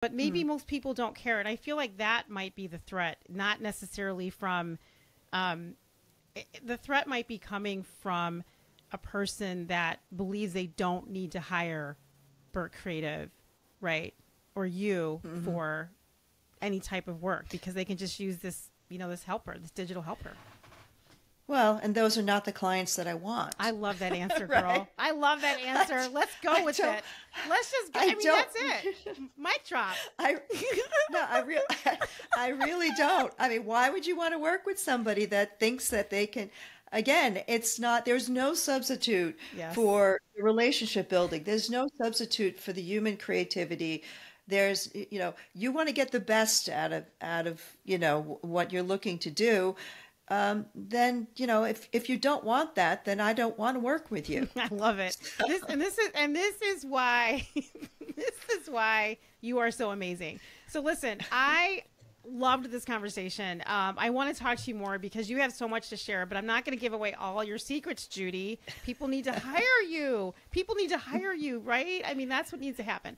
but maybe most people don't care. And I feel like that might be the threat, not necessarily from, um, the threat might be coming from a person that believes they don't need to hire Burke Creative, right? Or you for any type of work because they can just use this, this helper, this digital helper. Well, and those are not the clients that I want. I love that answer, girl. Right? I love that answer. Let's go with it. Let's just go. I mean, don't. that's it. Mic drop. I no, I really don't. I mean, why would you want to work with somebody that thinks that they can? Again, it's not. There's no substitute Yes. for relationship building. There's no substitute for the human creativity. There's, you want to get the best out of what you're looking to do. Then if you don't want that, then I don't want to work with you. I love it. This is why this is why you are so amazing. So listen, I loved this conversation. I want to talk to you more because you have so much to share, but I'm not going to give away all your secrets, Judy. People need to hire you. People need to hire you, right? I mean, that's what needs to happen.